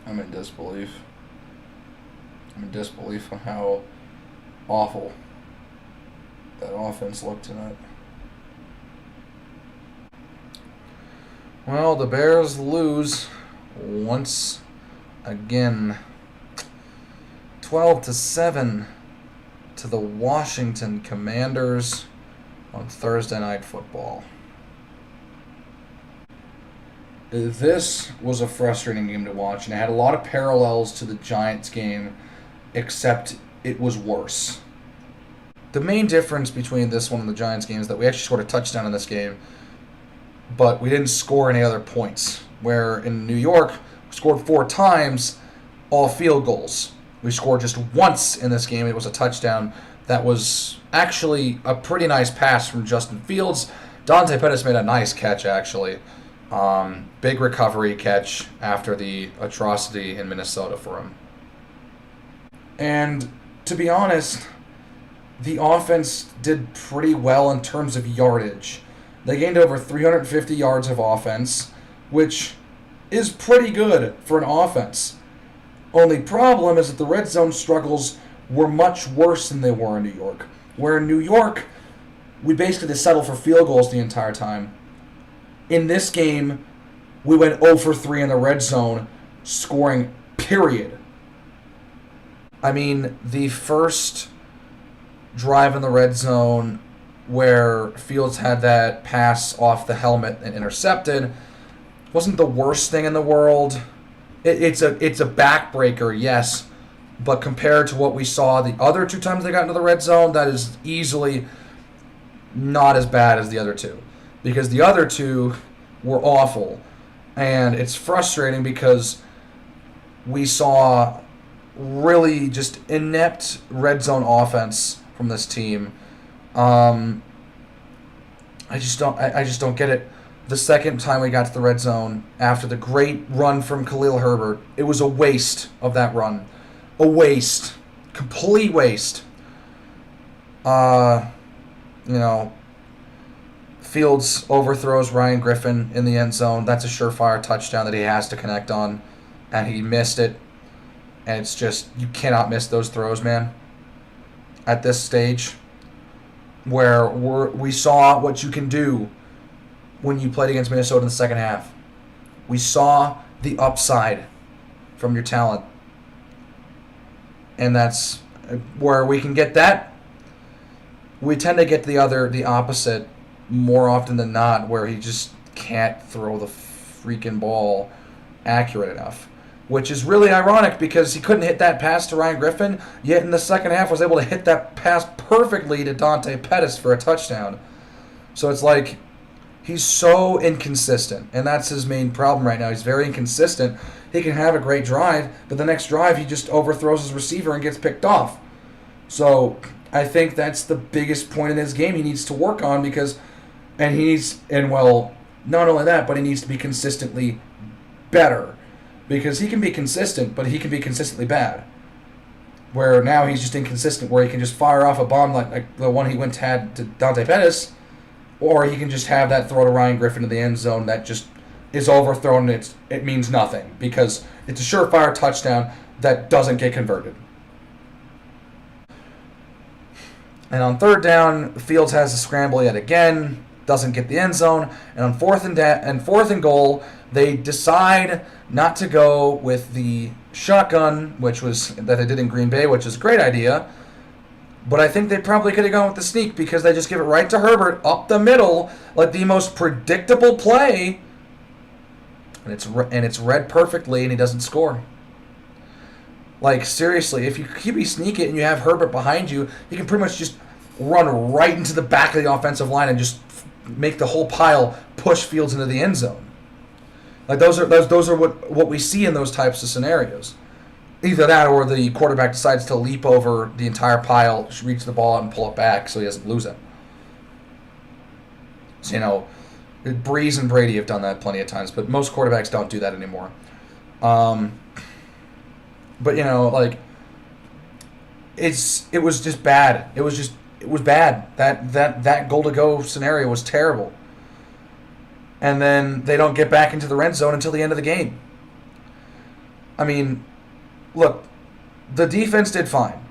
I'm in disbelief. I'm in disbelief on how awful that offense looked tonight. Well, the Bears lose once again. 12-7 to the Washington Commanders on Thursday Night Football. This was a frustrating game to watch, and it had a lot of parallels to the Giants game, except it was worse. The main difference between this one and the Giants game is that we actually scored a touchdown in this game, but we didn't score any other points. Where in New York, we scored 4 times, all field goals. We scored just once in this game. It was a touchdown that was actually a pretty nice pass from Justin Fields. Dante Pettis made a nice catch, actually. Big recovery catch after the atrocity in Minnesota for him. And to be honest, the offense did pretty well in terms of yardage. They gained over 350 yards of offense, which is pretty good for an offense. Only problem is that the red zone struggles were much worse than they were in New York. Where in New York, we basically just settled for field goals the entire time. In this game, we went 0 for 3 in the red zone, scoring, period. I mean, the first drive in the red zone where Fields had that pass off the helmet and intercepted wasn't the worst thing in the world. It's a backbreaker, yes, but compared to what we saw the other 2 times they got into the red zone, that is easily not as bad as the other 2. Because the other 2 were awful. And it's frustrating because we saw really just inept red zone offense from this team. I just don't get it. The second time we got to the red zone after the great run from Khalil Herbert, it was a waste of that run. A waste. Complete waste. Fields overthrows Ryan Griffin in the end zone. That's a surefire touchdown that he has to connect on, and he missed it. And it's just, you cannot miss those throws, man. At this stage, where we saw what you can do when you played against Minnesota in the second half. We saw the upside from your talent. And that's where we can get that. We tend to get the opposite more often than not, where he just can't throw the freaking ball accurate enough. Which is really ironic because he couldn't hit that pass to Ryan Griffin, yet in the second half was able to hit that pass perfectly to Dante Pettis for a touchdown. So it's like he's so inconsistent, and that's his main problem right now. He's very inconsistent. He can have a great drive, but the next drive he just overthrows his receiver and gets picked off. So I think that's the biggest point in his game he needs to work on not only that, but he needs to be consistently better. Because he can be consistent, but he can be consistently bad. Where now he's just inconsistent, where he can just fire off a bomb like the one he had to Dante Pettis, or he can just have that throw to Ryan Griffin in the end zone that just is overthrown and it means nothing because it's a surefire touchdown that doesn't get converted. And on third down, Fields has to scramble yet again, doesn't get the end zone, and on fourth and goal, they decide not to go with the shotgun, which was that they did in Green Bay, which is a great idea. But I think they probably could have gone with the sneak because they just give it right to Herbert up the middle, like the most predictable play, and it's read perfectly, and he doesn't score. Like seriously, if you sneak it and you have Herbert behind you, you can pretty much just run right into the back of the offensive line and just make the whole pile push Fields into the end zone. Like those are what we see in those types of scenarios. Either that or the quarterback decides to leap over the entire pile, reach the ball, and pull it back so he doesn't lose it. So, Breeze and Brady have done that plenty of times, but most quarterbacks don't do that anymore. But it was just bad. It was bad. That goal to go scenario was terrible. And then they don't get back into the red zone until the end of the game. I mean, look, the defense did fine.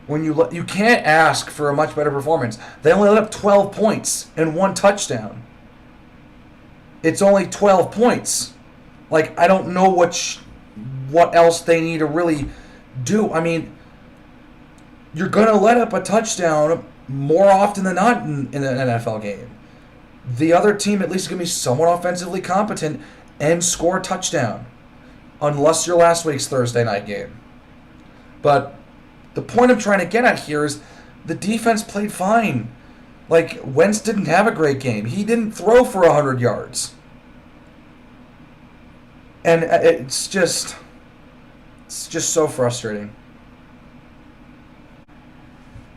When you can't ask for a much better performance. They only let up 12 points and 1 touchdown. It's only 12 points. Like, I don't know what else they need to really do. I mean, you're going to let up a touchdown more often than not in an NFL game. The other team at least is going to be somewhat offensively competent and score a touchdown. Unless your last week's Thursday night game. But the point I'm trying to get at here is the defense played fine. Like, Wentz didn't have a great game. He didn't throw for 100 yards. And it's just so frustrating.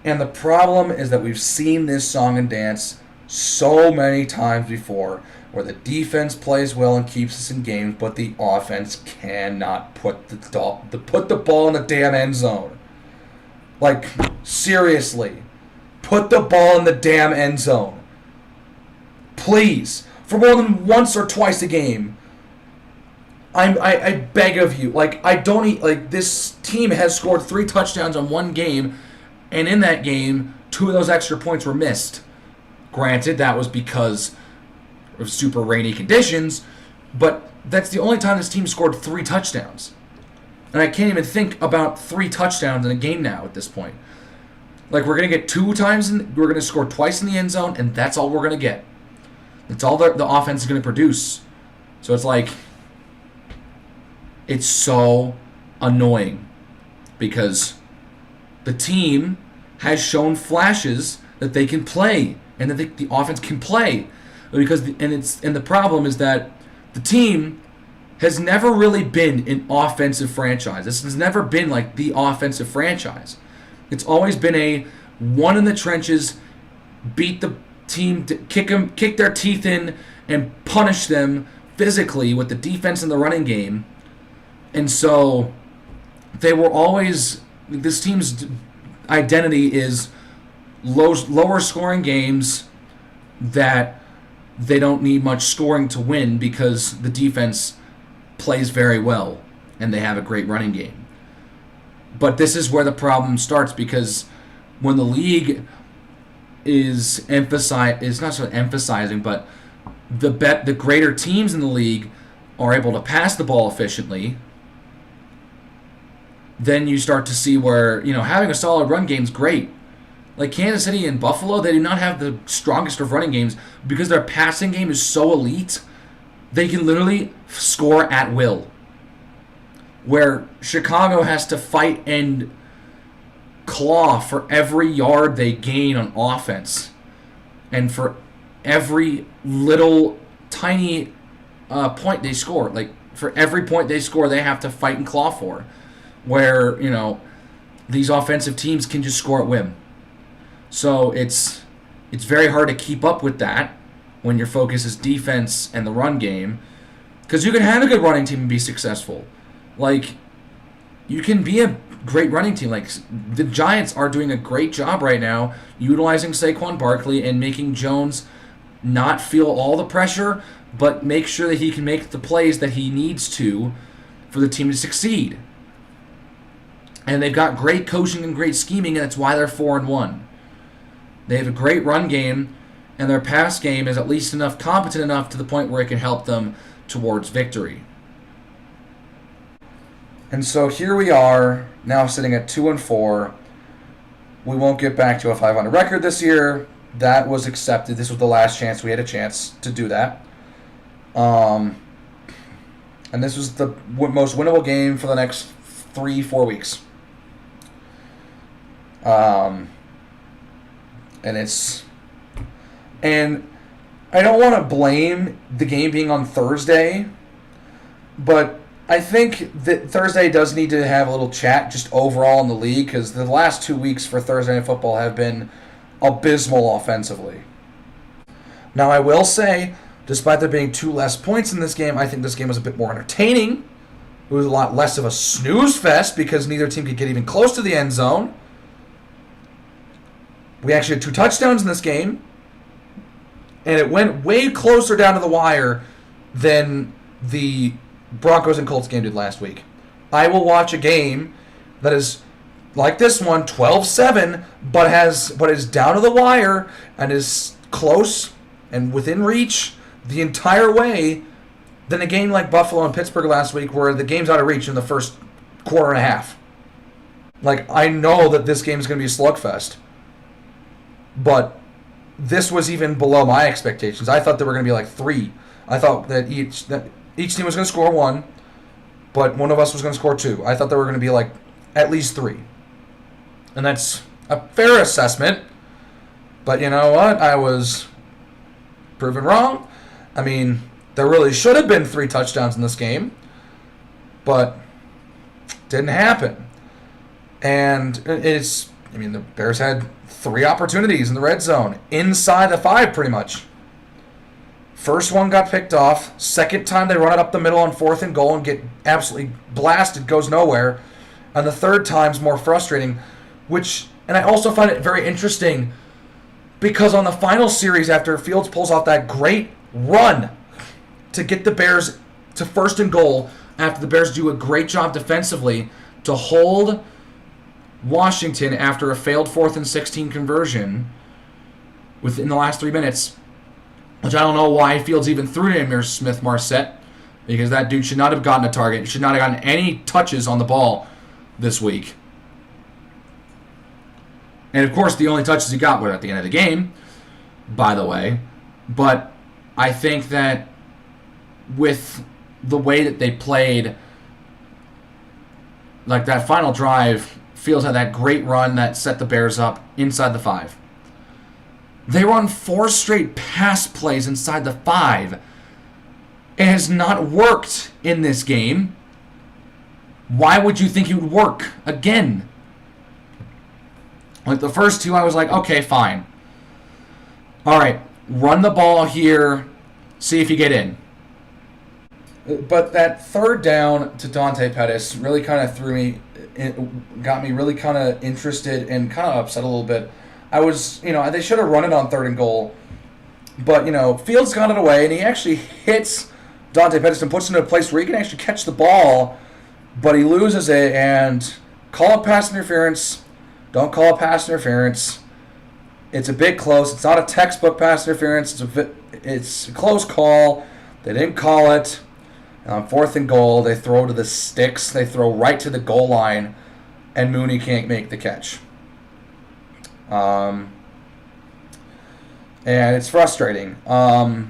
And the problem is that we've seen this song and dance so many times before, where the defense plays well and keeps us in games, but the offense cannot put the ball in the damn end zone. Like, seriously, put the ball in the damn end zone. Please, for more than once or twice a game. I beg of you. Like, this team has scored 3 touchdowns on one game, and in that game, 2 of those extra points were missed. Granted, that was because of super rainy conditions, but that's the only time this team scored 3 touchdowns. And I can't even think about 3 touchdowns in a game now at this point. Like, we're going to get 2 times, we're going to score twice in the end zone, and that's all we're going to get. That's all the offense is going to produce. So it's like, it's so annoying because the team has shown flashes that they can play and that the offense can play. Because the problem is that the team has never really been an offensive franchise. This has never been like the offensive franchise. It's always been a one in the trenches, beat the team, kick their teeth in, and punish them physically with the defense and the running game. And so they were always, this team's identity is lower scoring games that they don't need much scoring to win because the defense plays very well and they have a great running game. But this is where the problem starts, because when the league is not sort of emphasizing, but the greater teams in the league are able to pass the ball efficiently, then you start to see where, having a solid run game is great. Like Kansas City and Buffalo, they do not have the strongest of running games because their passing game is so elite, they can literally score at will. Where Chicago has to fight and claw for every yard they gain on offense. And for every little tiny point they score. Like, for every point they score, they have to fight and claw for. Where, these offensive teams can just score at whim. So it's very hard to keep up with that when your focus is defense and the run game. Because you can have a good running team and be successful. Like, you can be a great running team. Like, the Giants are doing a great job right now utilizing Saquon Barkley and making Jones not feel all the pressure, but make sure that he can make the plays that he needs to for the team to succeed. And they've got great coaching and great scheming, and that's why they're 4-1. They have a great run game, and their pass game is at least competent enough to the point where it can help them towards victory. And so here we are, now sitting at 2-4. We won't get back to a 500 record this year. That was accepted. This was the last chance we had a chance to do that. And this was the most winnable game for the next 3-4 weeks. And I don't want to blame the game being on Thursday, but I think that Thursday does need to have a little chat just overall in the league, because the last 2 weeks for Thursday Night Football have been abysmal offensively. Now, I will say, despite there being 2 less points in this game, I think this game was a bit more entertaining. It was a lot less of a snooze fest because neither team could get even close to the end zone. We actually had 2 touchdowns in this game, and it went way closer down to the wire than the Broncos and Colts game did last week, I will watch a game that is like this one, 12-7, but is down to the wire and is close and within reach the entire way, than a game like Buffalo and Pittsburgh last week where the game's out of reach in the first quarter and a half. Like, I know that this game is going to be a slugfest, but this was even below my expectations. I thought there were going to be like 3. I thought that each team was going to score 1, but one of us was going to score 2. I thought there were going to be like at least 3. And that's a fair assessment. But you know what? I was proven wrong. I mean, there really should have been 3 touchdowns in this game, but didn't happen. And the Bears had 3 opportunities in the red zone, inside the 5 pretty much. First one got picked off. Second time they run it up the middle on 4th and goal and get absolutely blasted, goes nowhere. And the third time's more frustrating, and I also find it very interesting because on the final series after Fields pulls off that great run to get the Bears to 1st and goal, after the Bears do a great job defensively to hold Washington after a failed 4th and 16 conversion within the last 3 minutes, which I don't know why Fields even threw to Amir Smith-Marset, because that dude should not have gotten a target. He should not have gotten any touches on the ball this week. And of course, the only touches he got were at the end of the game, by the way. But I think that with the way that they played, like that final drive, Fields had that great run that set the Bears up inside the 5. They run 4 straight pass plays inside the 5. It has not worked in this game. Why would you think it would work again? Like the first 2, I was like, okay, fine. All right, run the ball here, see if you get in. But that third down to Dante Pettis really kind of got me really kind of interested and kind of upset a little bit. They should have run it on 3rd and goal. But, Fields got it away, and he actually hits Dante Pettis and puts him in a place where he can actually catch the ball, but he loses it, and call it pass interference. Don't call it pass interference. It's a bit close. It's not a textbook pass interference. It's a close call. They didn't call it. On 4th and goal, they throw to the sticks. They throw right to the goal line, and Mooney can't make the catch. And it's frustrating. I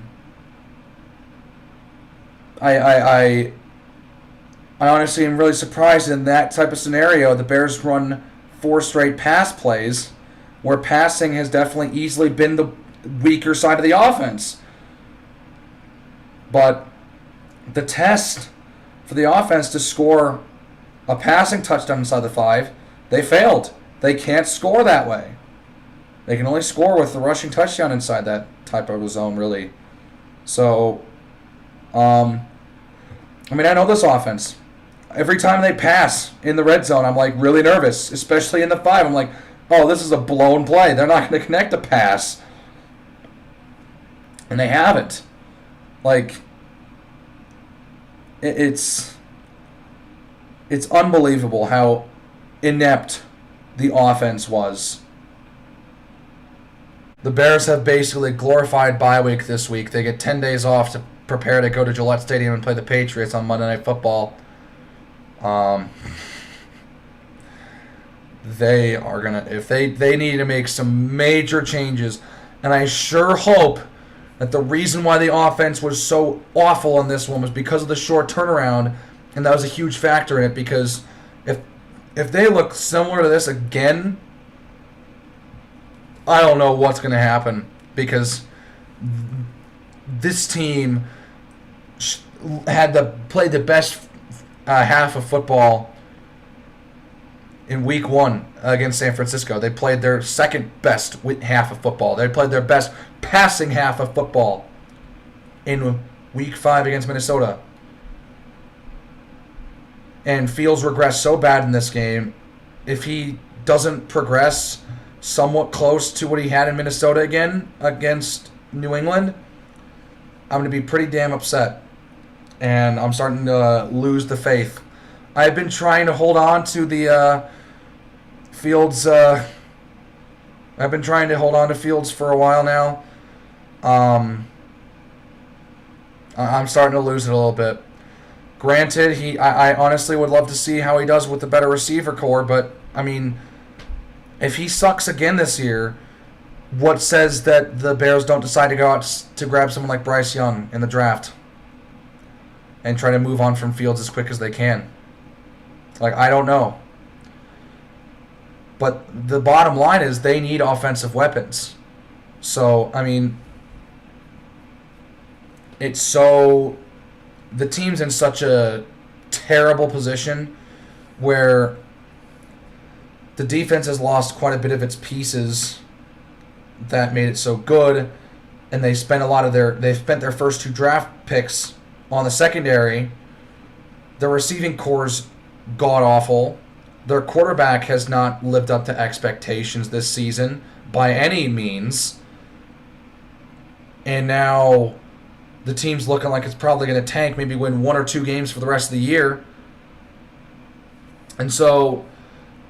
honestly am really surprised in that type of scenario. The Bears run 4 straight pass plays where passing has definitely easily been the weaker side of the offense. But the test for the offense to score a passing touchdown inside the 5, they failed. They can't score that way. They can only score with the rushing touchdown inside that type of a zone, really. So, I know this offense. Every time they pass in the red zone, I'm like really nervous, especially in the 5. I'm like, oh, this is a blown play. They're not going to connect the pass. And they haven't. Like, it's unbelievable how inept the offense was. The Bears have basically glorified bye week this week. They get 10 days off to prepare to go to Gillette Stadium and play the Patriots on Monday Night Football. They are gonna, if they need to make some major changes, and I sure hope that the reason why the offense was so awful in this one was because of the short turnaround, and that was a huge factor in it. Because if they look similar to this again, I don't know what's going to happen, because this team played the best half of football in week 1 against San Francisco. They played their second best half of football. They played their best passing half of football in week 5 against Minnesota. And Fields regressed so bad in this game. If he doesn't progress somewhat close to what he had in Minnesota again against New England, I'm going to be pretty damn upset. And I'm starting to lose the faith. I've been trying to hold on to the Fields. I've been trying to hold on to Fields for a while now. I'm starting to lose it a little bit. Granted, I honestly would love to see how he does with the better receiver core, but I mean, if he sucks again this year, what says that the Bears don't decide to go out to grab someone like Bryce Young in the draft and try to move on from Fields as quick as they can? Like, I don't know. But the bottom line is they need offensive weapons. So, I mean, the team's in such a terrible position where the defense has lost quite a bit of its pieces that made it so good, and they spent their first 2 draft picks on the secondary. The receiving core's god awful. Their quarterback has not lived up to expectations this season by any means. And now the team's looking like it's probably going to tank, maybe win 1 or 2 games for the rest of the year. And so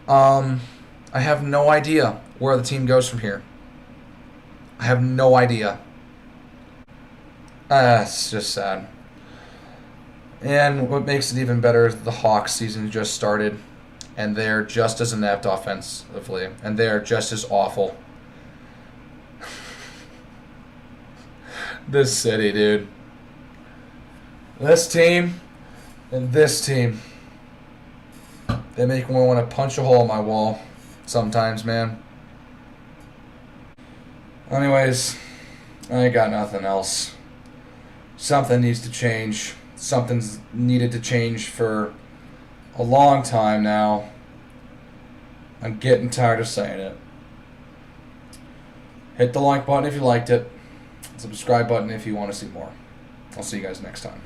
I have no idea where the team goes from here. I have no idea. It's just sad. And what makes it even better is the Hawks season just started, and they're just as inept offensively, and they're just as awful. This city, dude. This team and this team. They make me want to punch a hole in my wall sometimes, man. Anyways, I ain't got nothing else. Something needs to change. Something's needed to change for a long time now. I'm getting tired of saying it. Hit the like button if you liked it. Subscribe button if you want to see more. I'll see you guys next time.